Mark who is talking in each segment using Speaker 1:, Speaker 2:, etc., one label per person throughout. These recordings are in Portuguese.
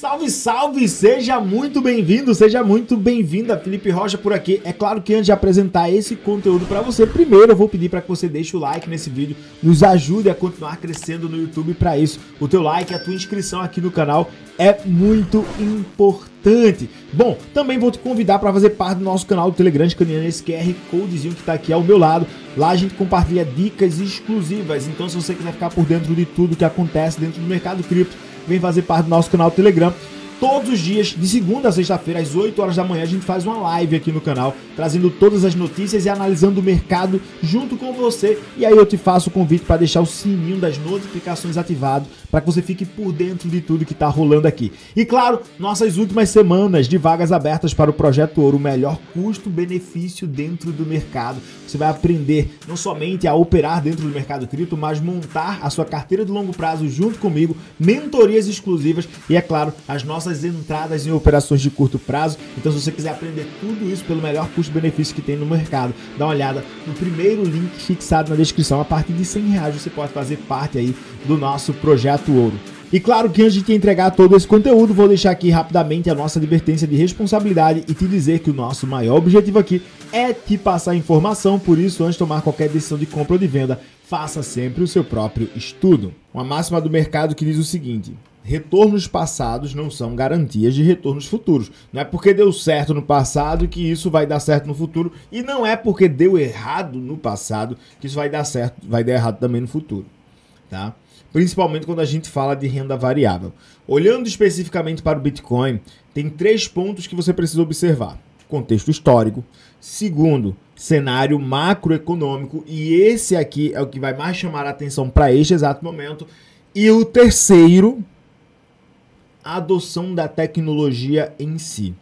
Speaker 1: Salve, salve! Seja muito bem-vindo, seja muito bem-vinda. Felipe Rocha por aqui. É claro que antes de apresentar esse conteúdo para você, primeiro eu vou pedir para que você deixe o like nesse vídeo, nos ajude a continuar crescendo no YouTube. Para isso, o teu like, a tua inscrição aqui no canal é muito importante. Bom, também vou te convidar para fazer parte do nosso canal do Telegram, escaneando esse QR Codezinho que está aqui ao meu lado. Lá a gente compartilha dicas exclusivas, então se você quiser ficar por dentro de tudo que acontece dentro do mercado cripto, vem fazer parte do nosso canal do Telegram. Todos os dias, de segunda a sexta-feira, às 8 horas da manhã, a gente faz uma live aqui no canal, trazendo todas as notícias e analisando o mercado junto com você. E aí eu te faço o convite para deixar o sininho das notificações ativado, para que você fique por dentro de tudo que está rolando aqui. E claro, nossas últimas semanas de vagas abertas para o Projeto Ouro, o melhor custo-benefício dentro do mercado. Você vai aprender não somente a operar dentro do mercado cripto, mas montar a sua carteira de longo prazo junto comigo, mentorias exclusivas e, é claro, as nossas entradas em operações de curto prazo. Então, se você quiser aprender tudo isso pelo melhor custo-benefício que tem no mercado, dá uma olhada no primeiro link fixado na descrição. A partir de R$100 você pode fazer parte aí do nosso Projeto Ouro. E claro que antes de te entregar todo esse conteúdo, vou deixar aqui rapidamente a nossa advertência de responsabilidade e te dizer que o nosso maior objetivo aqui é te passar informação. Por isso, antes de tomar qualquer decisão de compra ou de venda, faça sempre o seu próprio estudo. Uma máxima do mercado que diz o seguinte: retornos passados não são garantias de retornos futuros. Não é porque deu certo no passado que isso vai dar certo no futuro, e não é porque deu errado no passado que isso vai dar certo, vai dar errado também no futuro, tá? Principalmente quando a gente fala de renda variável. Olhando especificamente para o Bitcoin, tem 3 pontos que você precisa observar: contexto histórico, segundo, cenário macroeconômico, e esse aqui é o que vai mais chamar a atenção para este exato momento, e o terceiro, a adoção da tecnologia em si.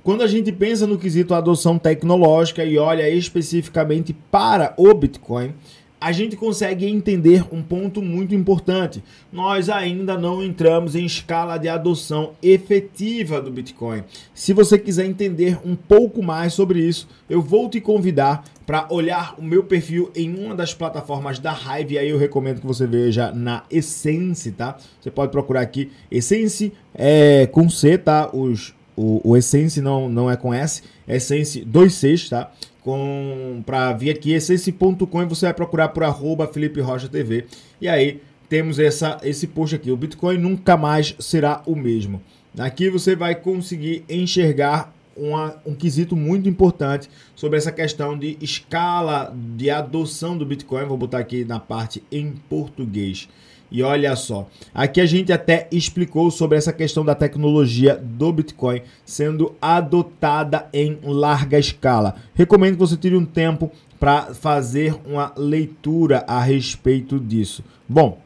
Speaker 1: Quando a gente pensa no quesito adoção tecnológica e olha especificamente para o Bitcoin, a gente consegue entender um ponto muito importante. Nós ainda não entramos em escala de adoção efetiva do Bitcoin. Se você quiser entender um pouco mais sobre isso, eu vou te convidar para olhar o meu perfil em uma das plataformas da Hive. E aí eu recomendo que você veja na Essence, tá? Você pode procurar aqui Essence com C, tá? O Essence não é com S, é Essence 26, tá? Para vir aqui, essence.com, e você vai procurar por @FelipeRochaTV. E aí temos esse post aqui: o Bitcoin nunca mais será o mesmo. Aqui você vai conseguir enxergar um quesito muito importante sobre essa questão de escala de adoção do Bitcoin. Vou botar aqui na parte em português. E olha só, aqui a gente até explicou sobre essa questão da tecnologia do Bitcoin sendo adotada em larga escala. Recomendo que você tire um tempo para fazer uma leitura a respeito disso. Bom,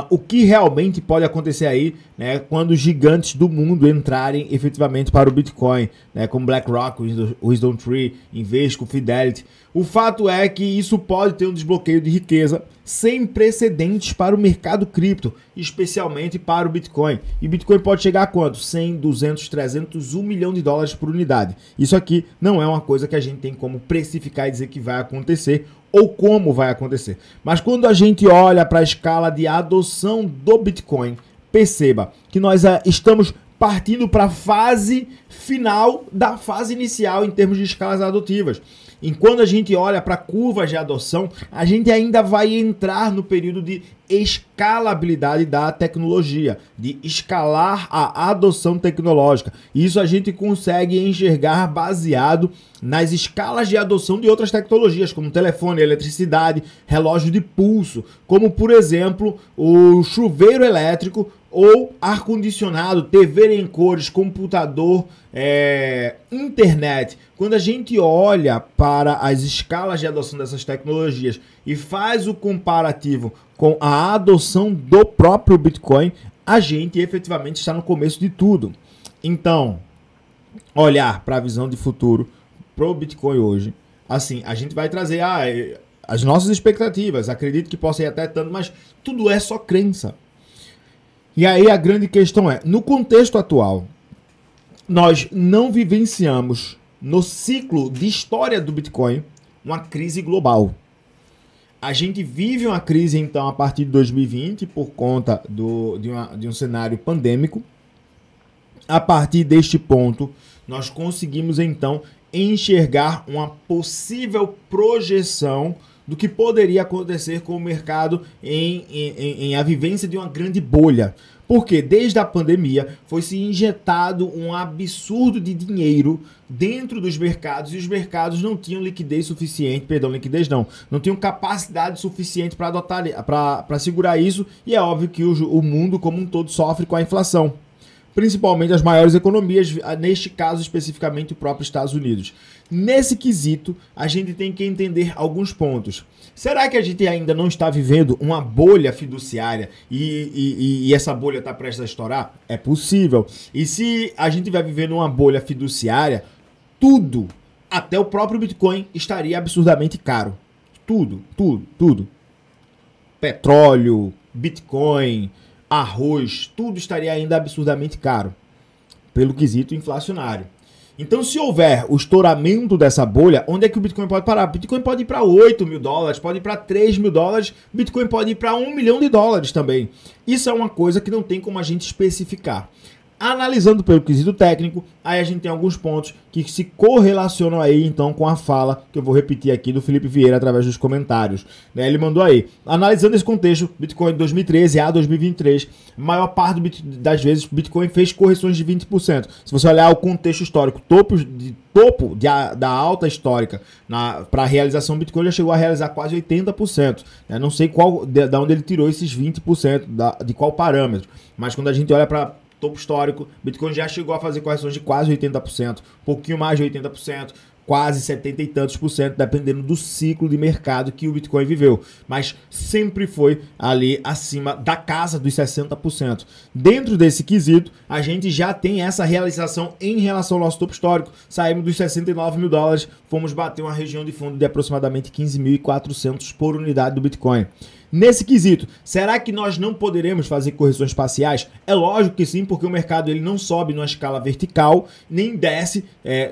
Speaker 1: o que realmente pode acontecer aí, né, quando os gigantes do mundo entrarem efetivamente para o Bitcoin, né, como BlackRock, WisdomTree, Invesco, Fidelity. O fato é que isso pode ter um desbloqueio de riqueza sem precedentes para o mercado cripto, especialmente para o Bitcoin. E Bitcoin pode chegar a quanto? 100, 200, 300, $1 milhão por unidade. Isso aqui não é uma coisa que a gente tem como precificar e dizer que vai acontecer ou como vai acontecer. Mas quando a gente olha para a escala de adoção do Bitcoin, perceba que nós estamos partindo para a fase final da fase inicial em termos de escalas adotivas. Enquanto a gente olha para curvas de adoção, a gente ainda vai entrar no período de escalabilidade da tecnologia, de escalar a adoção tecnológica. Isso a gente consegue enxergar baseado nas escalas de adoção de outras tecnologias, como telefone, eletricidade, relógio de pulso, como por exemplo o chuveiro elétrico ou ar-condicionado, TV em cores, computador, internet. Quando a gente olha para as escalas de adoção dessas tecnologias e faz o comparativo com a adoção do próprio Bitcoin, a gente efetivamente está no começo de tudo. Então, olhar para a visão de futuro para o Bitcoin hoje, assim, a gente vai trazer as nossas expectativas. Acredito que possa ir até tanto, mas tudo é só crença. E aí a grande questão é, no contexto atual, nós não vivenciamos no ciclo de história do Bitcoin uma crise global. A gente vive uma crise, então, a partir de 2020, por conta de um cenário pandêmico. A partir deste ponto, nós conseguimos, então, enxergar uma possível projeção do que poderia acontecer com o mercado em a vivência de uma grande bolha. Porque desde a pandemia foi-se injetado um absurdo de dinheiro dentro dos mercados e os mercados não tinham liquidez suficiente, não tinham capacidade suficiente para segurar isso, e é óbvio que o mundo como um todo sofre com a inflação. Principalmente as maiores economias, neste caso especificamente o próprio Estados Unidos. Nesse quesito, a gente tem que entender alguns pontos. Será que a gente ainda não está vivendo uma bolha fiduciária e essa bolha está prestes a estourar? É possível. E se a gente vai vivendo uma bolha fiduciária, tudo, até o próprio Bitcoin, estaria absurdamente caro. Tudo. Petróleo, Bitcoin, arroz, tudo estaria ainda absurdamente caro, pelo quesito inflacionário. Então, se houver o estouramento dessa bolha, onde é que o Bitcoin pode parar? Bitcoin pode ir para 8 mil dólares, pode ir para 3 mil dólares, Bitcoin pode ir para 1 milhão de dólares também. Isso é uma coisa que não tem como a gente especificar. Analisando pelo quesito técnico, aí a gente tem alguns pontos que se correlacionam aí então com a fala que eu vou repetir aqui do Felipe Vieira através dos comentários. Ele mandou aí, analisando esse contexto, Bitcoin de 2013 a 2023, a maior parte das vezes Bitcoin fez correções de 20%. Se você olhar o contexto histórico, topo da alta histórica para a realização, Bitcoin já chegou a realizar quase 80%. Não sei de onde ele tirou esses 20%, de qual parâmetro, mas quando a gente olha para topo histórico, Bitcoin já chegou a fazer correções de quase 80%, um pouquinho mais de 80%, quase 70 e tantos por cento, dependendo do ciclo de mercado que o Bitcoin viveu. Mas sempre foi ali acima da casa dos 60%. Dentro desse quesito, a gente já tem essa realização em relação ao nosso topo histórico. Saímos dos 69 mil dólares, fomos bater uma região de fundo de aproximadamente 15.400 por unidade do Bitcoin. Nesse quesito, será que nós não poderemos fazer correções parciais? É lógico que sim, porque o mercado ele não sobe numa escala vertical, nem desce.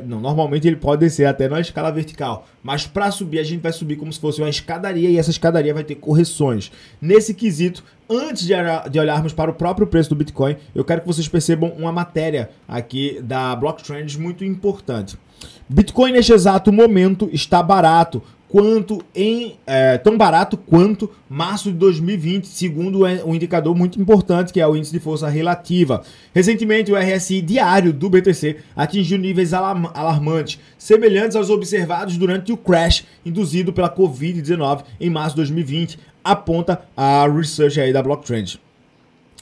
Speaker 1: Normalmente ele pode descer até na escala vertical. Mas para subir, a gente vai subir como se fosse uma escadaria e essa escadaria vai ter correções. Nesse quesito, antes de olharmos para o próprio preço do Bitcoin, eu quero que vocês percebam uma matéria aqui da Blocktrends muito importante. Bitcoin neste exato momento está barato. Tão barato quanto março de 2020, segundo um indicador muito importante, que é o índice de força relativa. Recentemente, o RSI diário do BTC atingiu níveis alarmantes, semelhantes aos observados durante o crash induzido pela Covid-19 em março de 2020, aponta a research aí da Blocktrends.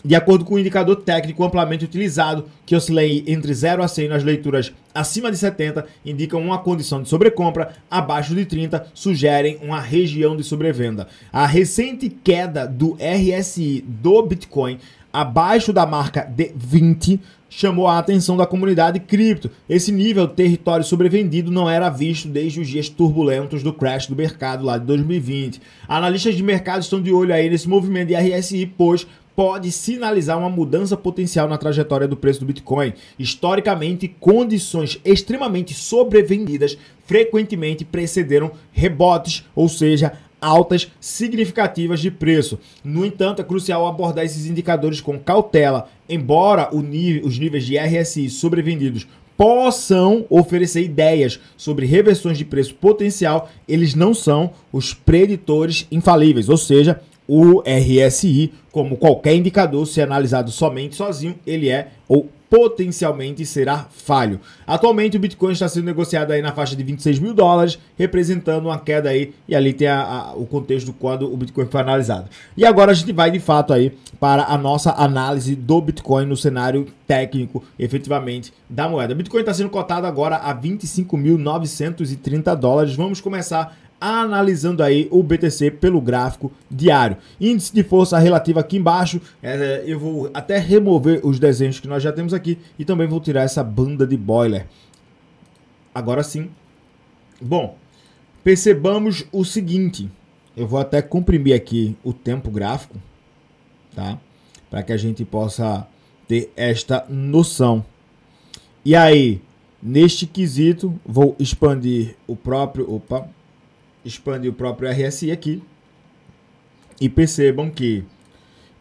Speaker 1: De acordo com o indicador técnico amplamente utilizado, que oscila entre 0 a 100 nas leituras acima de 70, indicam uma condição de sobrecompra, abaixo de 30 sugerem uma região de sobrevenda. A recente queda do RSI do Bitcoin abaixo da marca de 20 chamou a atenção da comunidade cripto. Esse nível de território sobrevendido não era visto desde os dias turbulentos do crash do mercado lá de 2020. Analistas de mercado estão de olho aí nesse movimento de RSI, pois pode sinalizar uma mudança potencial na trajetória do preço do Bitcoin. Historicamente, condições extremamente sobrevendidas frequentemente precederam rebotes, ou seja, altas significativas de preço. No entanto, é crucial abordar esses indicadores com cautela, embora os níveis de RSI sobrevendidos possam oferecer ideias sobre reversões de preço potencial, eles não são os preditores infalíveis, ou seja, o RSI, como qualquer indicador, se analisado somente sozinho, ele é ou potencialmente será falho. Atualmente o Bitcoin está sendo negociado aí na faixa de 26 mil dólares, representando uma queda aí, e ali tem o contexto do quando o Bitcoin foi analisado. E agora a gente vai de fato aí para a nossa análise do Bitcoin no cenário técnico, efetivamente, da moeda. O Bitcoin está sendo cotado agora a 25.930 dólares. Vamos começar analisando aí o BTC pelo gráfico diário. Índice de força relativa aqui embaixo, eu vou até remover os desenhos que nós já temos aqui e também vou tirar essa banda de boiler. Agora sim. Bom, percebamos o seguinte, eu vou até comprimir aqui o tempo gráfico, tá? Para que a gente possa ter esta noção. E aí, neste quesito, vou expandir o próprio RSI aqui, e percebam que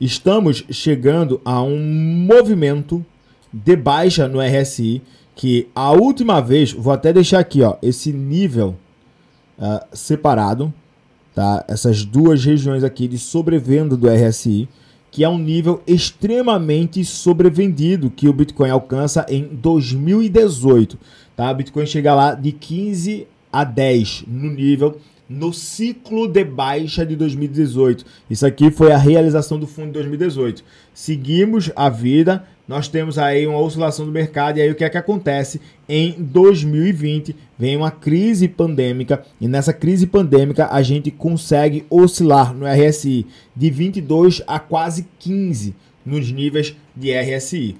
Speaker 1: estamos chegando a um movimento de baixa no RSI, que a última vez, vou até deixar aqui, ó, esse nível separado, tá? Essas duas regiões aqui de sobrevenda do RSI, que é um nível extremamente sobrevendido que o Bitcoin alcança em 2018, tá? O Bitcoin chega lá de 15 a 10 no ciclo de baixa de 2018. Isso aqui foi a realização do fundo de 2018. Seguimos a vida, nós temos aí uma oscilação do mercado, e aí o que é que acontece? Em 2020 vem uma crise pandêmica, e nessa crise pandêmica a gente consegue oscilar no RSI de 22 a quase 15 nos níveis de RSI.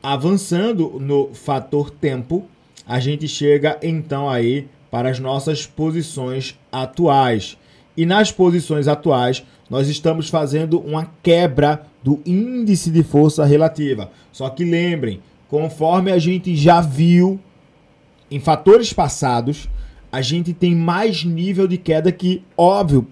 Speaker 1: Avançando no fator tempo, a gente chega então aí para as nossas posições atuais. E nas posições atuais, nós estamos fazendo uma quebra do índice de força relativa. Só que lembrem, conforme a gente já viu em fatores passados, a gente tem mais nível de queda que, óbvio,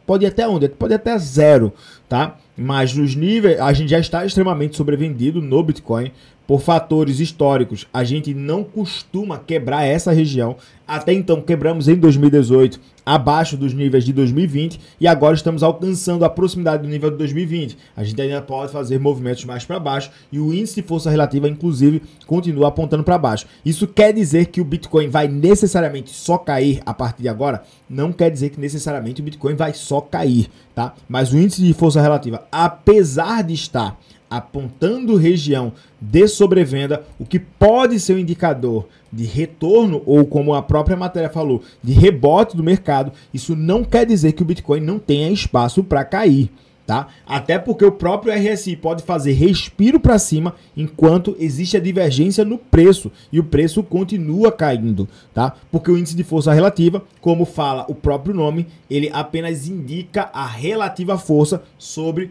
Speaker 1: pode ir até onde? Pode ir até zero, tá? Mas nos níveis, a gente já está extremamente sobrevendido no Bitcoin. Por fatores históricos, a gente não costuma quebrar essa região. Até então, quebramos em 2018, abaixo dos níveis de 2020, e agora estamos alcançando a proximidade do nível de 2020. A gente ainda pode fazer movimentos mais para baixo, e o índice de força relativa, inclusive, continua apontando para baixo. Isso quer dizer que o Bitcoin vai necessariamente só cair a partir de agora? Não quer dizer que necessariamente o Bitcoin vai só cair, tá? Mas o índice de força relativa, apesar de estar apontando região de sobrevenda, o que pode ser um indicador de retorno, ou como a própria matéria falou, de rebote do mercado, isso não quer dizer que o Bitcoin não tenha espaço para cair, tá? Até porque o próprio RSI pode fazer respiro para cima enquanto existe a divergência no preço, e o preço continua caindo, tá? Porque o índice de força relativa, como fala o próprio nome, ele apenas indica a relativa força sobre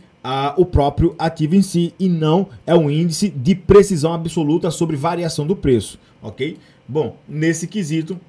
Speaker 1: o próprio ativo em si, e não é um índice de precisão absoluta sobre variação do preço, ok? Bom, nesse quesito,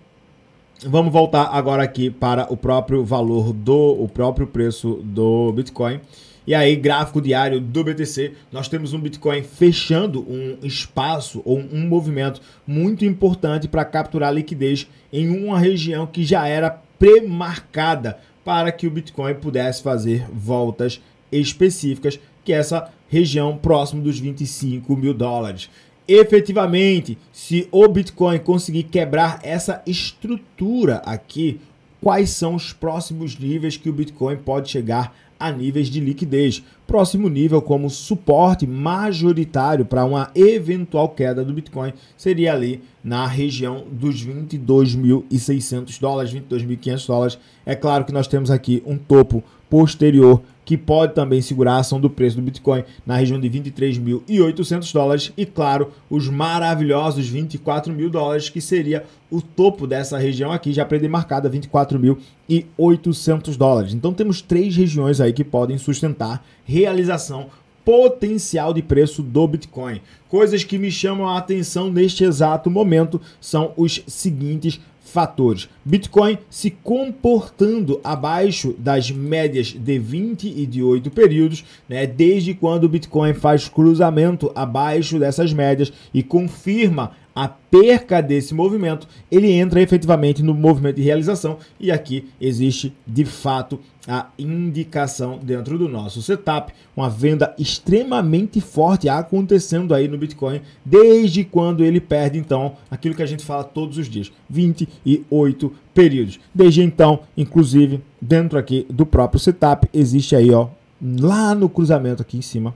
Speaker 1: vamos voltar agora aqui para o próprio valor o próprio preço do Bitcoin. E aí, gráfico diário do BTC, nós temos um Bitcoin fechando um espaço ou um movimento muito importante para capturar liquidez em uma região que já era pré-marcada para que o Bitcoin pudesse fazer voltas específicas, que é essa região próximo dos 25 mil dólares. Efetivamente, se o Bitcoin conseguir quebrar essa estrutura aqui, quais são os próximos níveis que o Bitcoin pode chegar a níveis de liquidez? Próximo nível como suporte majoritário para uma eventual queda do Bitcoin seria ali na região dos 22.600 dólares, 22.500 dólares. É claro que nós temos aqui um topo posterior que pode também segurar a ação do preço do Bitcoin na região de 23.800 dólares e, claro, os maravilhosos 24 mil dólares, que seria o topo dessa região aqui, já pré-demarcada, 24.800 dólares. Então temos três regiões aí que podem sustentar realização potencial de preço do Bitcoin. Coisas que me chamam a atenção neste exato momento são os seguintes fatores: Bitcoin se comportando abaixo das médias de 20 e de 8 períodos, né? Desde quando o Bitcoin faz cruzamento abaixo dessas médias e confirma a perca desse movimento, ele entra efetivamente no movimento de realização, e aqui existe de fato a indicação dentro do nosso setup, uma venda extremamente forte acontecendo aí no Bitcoin desde quando ele perde então aquilo que a gente fala todos os dias, 28 períodos. Desde então, inclusive, dentro aqui do próprio setup existe aí, ó, lá no cruzamento aqui em cima,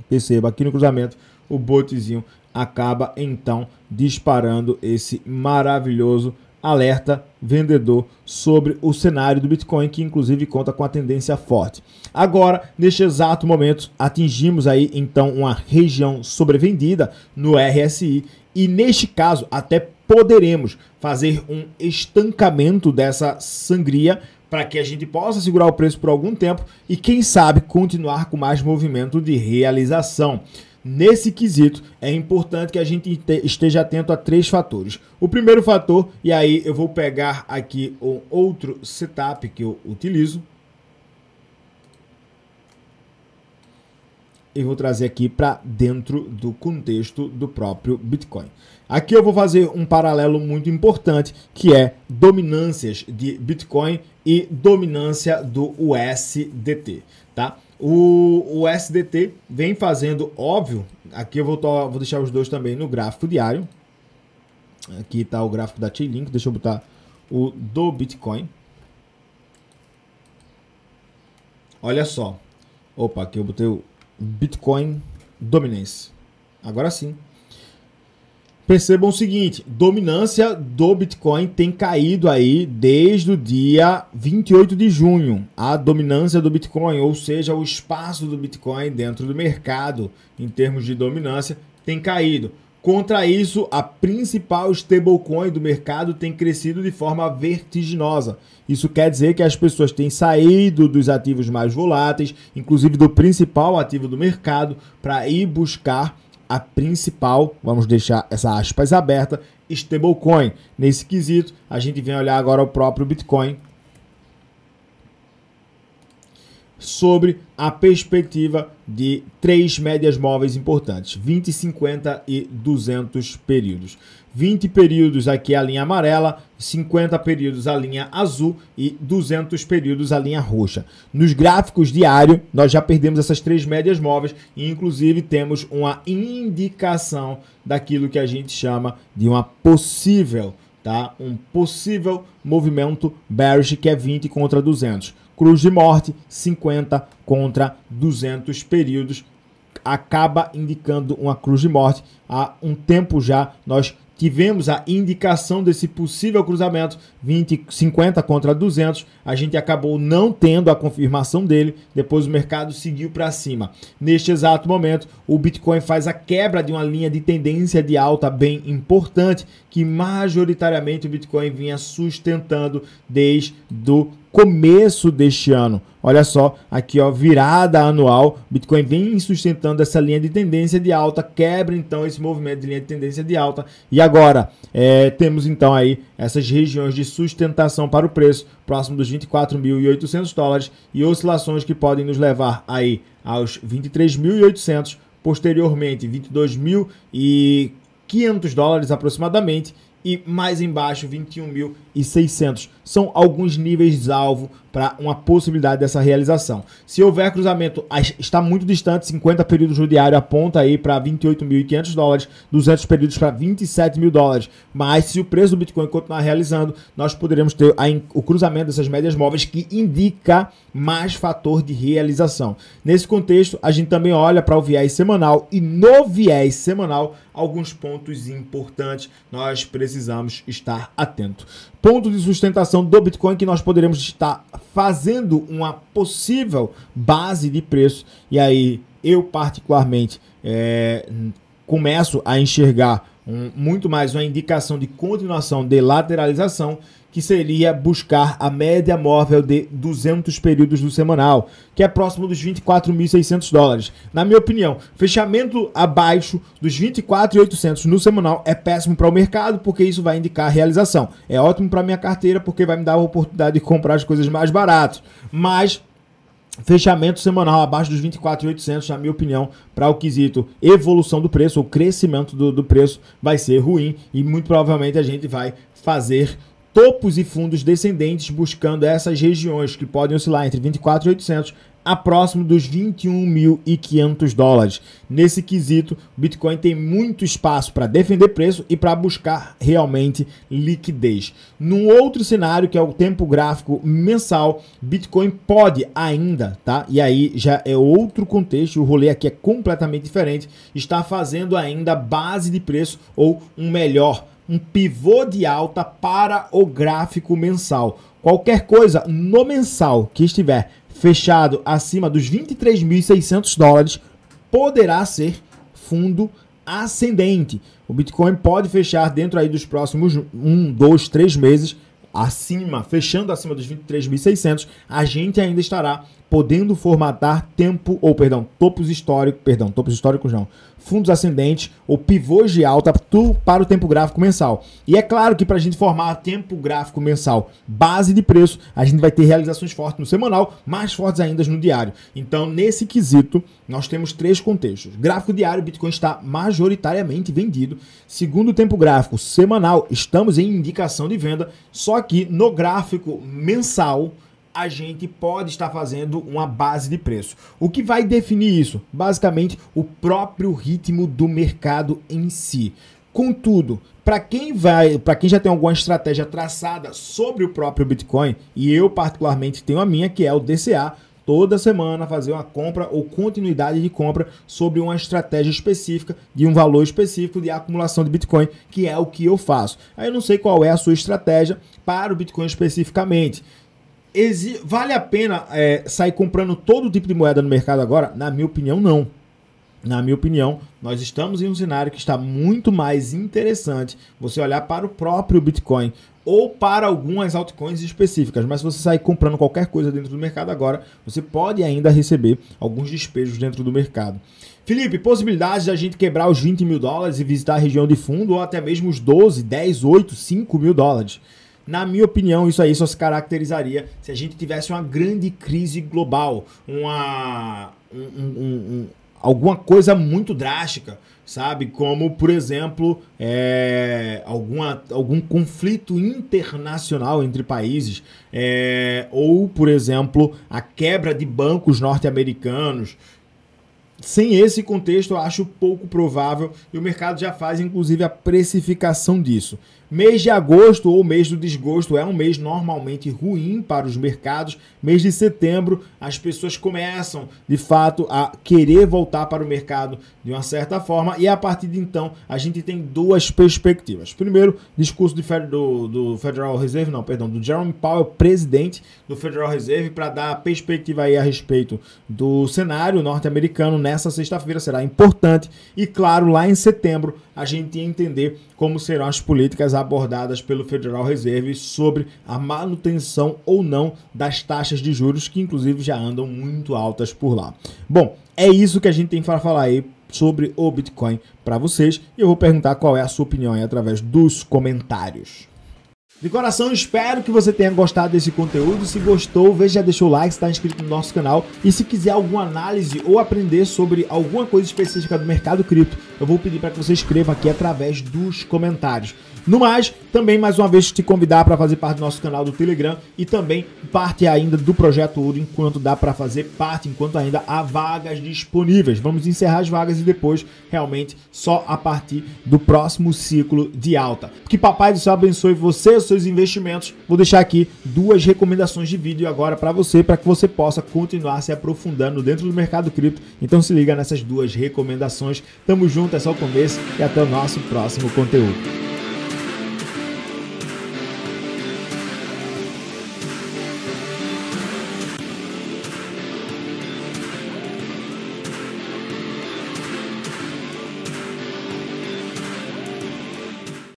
Speaker 1: perceba, aqui no cruzamento o botzinho acaba então disparando esse maravilhoso alerta vendedor sobre o cenário do Bitcoin, que inclusive conta com a tendência forte. Agora, neste exato momento, atingimos aí então uma região sobrevendida no RSI, e neste caso até poderemos fazer um estancamento dessa sangria para que a gente possa segurar o preço por algum tempo e, quem sabe, continuar com mais movimento de realização. Nesse quesito, é importante que a gente esteja atento a três fatores. O primeiro fator, e aí eu vou pegar aqui um outro setup que eu utilizo, e vou trazer aqui para dentro do contexto do próprio Bitcoin. Aqui eu vou fazer um paralelo muito importante, que é dominâncias de Bitcoin e dominância do USDT, tá? O USDT vem fazendo, óbvio, aqui eu vou deixar os dois também no gráfico diário. Aqui está o gráfico da Chainlink, deixa eu botar o do Bitcoin. Olha só. Opa, aqui eu botei o Bitcoin Dominance. Agora sim. Percebam o seguinte, dominância do Bitcoin tem caído aí desde o dia 28 de junho. A dominância do Bitcoin, ou seja, o espaço do Bitcoin dentro do mercado, em termos de dominância, tem caído. Contra isso, a principal stablecoin do mercado tem crescido de forma vertiginosa. Isso quer dizer que as pessoas têm saído dos ativos mais voláteis, inclusive do principal ativo do mercado, para ir buscar a principal, vamos deixar essa aspas aberta, stablecoin. Nesse quesito, a gente vem olhar agora o próprio Bitcoin sobre a perspectiva de 3 médias móveis importantes, 20, 50 e 200 períodos. 20 períodos aqui a linha amarela, 50 períodos a linha azul e 200 períodos a linha roxa. Nos gráficos diários, nós já perdemos essas 3 médias móveis e inclusive temos uma indicação daquilo que a gente chama de uma possível, tá? Um possível movimento bearish, que é 20 contra 200. Cruz de morte, 50 contra 200 períodos, acaba indicando uma cruz de morte. Há um tempo já nós tivemos a indicação desse possível cruzamento, 50 contra 200, a gente acabou não tendo a confirmação dele, depois o mercado seguiu para cima. Neste exato momento, o Bitcoin faz a quebra de uma linha de tendência de alta bem importante, que majoritariamente o Bitcoin vinha sustentando desde o começo deste ano. Olha só, aqui ó, virada anual, Bitcoin vem sustentando essa linha de tendência de alta, quebra então esse movimento de linha de tendência de alta e agora temos então aí essas regiões de sustentação para o preço, próximo dos 24.800 dólares e oscilações que podem nos levar aí aos 23.800, posteriormente 22.500 dólares aproximadamente, e mais embaixo 21.600. São alguns níveis alvo para uma possibilidade dessa realização. Se houver cruzamento, está muito distante, 50 períodos no diário aponta aí para 28.500 dólares, 200 períodos para 27.000 dólares. Mas se o preço do Bitcoin continuar realizando, nós poderemos ter o cruzamento dessas médias móveis, que indica mais fator de realização. Nesse contexto, a gente também olha para o viés semanal, e no viés semanal, alguns pontos importantes nós precisamos estar atento. Ponto de sustentação do Bitcoin que nós poderemos estar fazendo uma possível base de preço, e aí eu particularmente começo a enxergar muito mais uma indicação de continuação de lateralização, que seria buscar a média móvel de 200 períodos do semanal, que é próximo dos 24.600 dólares. Na minha opinião, fechamento abaixo dos 24.800 no semanal é péssimo para o mercado, porque isso vai indicar a realização. É ótimo para minha carteira, porque vai me dar a oportunidade de comprar as coisas mais baratas. Mas fechamento semanal abaixo dos 24.800, na minha opinião, para o quesito evolução do preço, ou crescimento do preço, vai ser ruim, e muito provavelmente a gente vai fazer topos e fundos descendentes buscando essas regiões que podem oscilar entre 24.800 a próximo dos 21.500 dólares. Nesse quesito, o Bitcoin tem muito espaço para defender preço e para buscar realmente liquidez. Num outro cenário, que é o tempo gráfico mensal, Bitcoin pode ainda, tá? E aí já é outro contexto, o rolê aqui é completamente diferente, está fazendo ainda base de preço, ou um pivô de alta para o gráfico mensal. Qualquer coisa no mensal que estiver fechado acima dos 23.600 dólares poderá ser fundo ascendente. O Bitcoin pode fechar dentro aí dos próximos 1, 2, 3 meses fechando acima dos 23.600, a gente ainda estará podendo formatar topos históricos não, fundos ascendentes ou pivôs de alta para o tempo gráfico mensal. E é claro que para a gente formar tempo gráfico mensal base de preço, a gente vai ter realizações fortes no semanal, mais fortes ainda no diário. Então, nesse quesito, nós temos 3 contextos. Gráfico diário, o Bitcoin está majoritariamente vendido. Segundo o tempo gráfico semanal, estamos em indicação de venda, só que no gráfico mensal, a gente pode estar fazendo uma base de preço. O que vai definir isso? Basicamente, o próprio ritmo do mercado em si. Contudo, para quem já tem alguma estratégia traçada sobre o próprio Bitcoin, e eu particularmente tenho a minha, que é o DCA, toda semana fazer uma compra ou continuidade de compra sobre uma estratégia específica, de um valor específico de acumulação de Bitcoin, que é o que eu faço. Aí eu não sei qual é a sua estratégia para o Bitcoin especificamente. Vale a pena sair comprando todo tipo de moeda no mercado agora? Na minha opinião, não. Na minha opinião, nós estamos em um cenário que está muito mais interessante você olhar para o próprio Bitcoin ou para algumas altcoins específicas. Mas se você sair comprando qualquer coisa dentro do mercado agora, você pode ainda receber alguns despejos dentro do mercado. Felipe, possibilidade de a gente quebrar os 20 mil dólares e visitar a região de fundo ou até mesmo os 12, 10, 8, 5 mil dólares? Na minha opinião, isso aí só se caracterizaria se a gente tivesse uma grande crise global, alguma coisa muito drástica, sabe? Como, por exemplo, algum conflito internacional entre países, ou, por exemplo, a quebra de bancos norte-americanos. Sem esse contexto, eu acho pouco provável e o mercado já faz, inclusive, a precificação disso. Mês de agosto ou mês do desgosto é um mês normalmente ruim para os mercados. Mês de setembro, as pessoas começam, de fato, a querer voltar para o mercado de uma certa forma e a partir de então, a gente tem 2 perspectivas. Primeiro, discurso do Federal Reserve, do Jerome Powell, presidente do Federal Reserve, para dar perspectiva aí a respeito do cenário norte-americano nessa sexta-feira, será importante. E claro, lá em setembro, a gente ia entender como serão as políticas abordadas pelo Federal Reserve sobre a manutenção ou não das taxas de juros, que inclusive já andam muito altas por lá. Bom, é isso que a gente tem para falar aí sobre o Bitcoin para vocês e eu vou perguntar qual é a sua opinião aí através dos comentários. De coração, espero que você tenha gostado desse conteúdo. Se gostou, já deixou o like, está inscrito no nosso canal. E se quiser alguma análise ou aprender sobre alguma coisa específica do mercado cripto, eu vou pedir para que você escreva aqui através dos comentários. No mais, também mais uma vez te convidar para fazer parte do nosso canal do Telegram e também parte ainda do Projeto Ouro, enquanto dá para fazer parte, enquanto ainda há vagas disponíveis. Vamos encerrar as vagas e depois realmente só a partir do próximo ciclo de alta. Que Papai do Céu abençoe você e os seus investimentos. Vou deixar aqui 2 recomendações de vídeo agora para que você possa continuar se aprofundando dentro do mercado cripto. Então se liga nessas 2 recomendações. Tamo junto, é só o começo e até o nosso próximo conteúdo.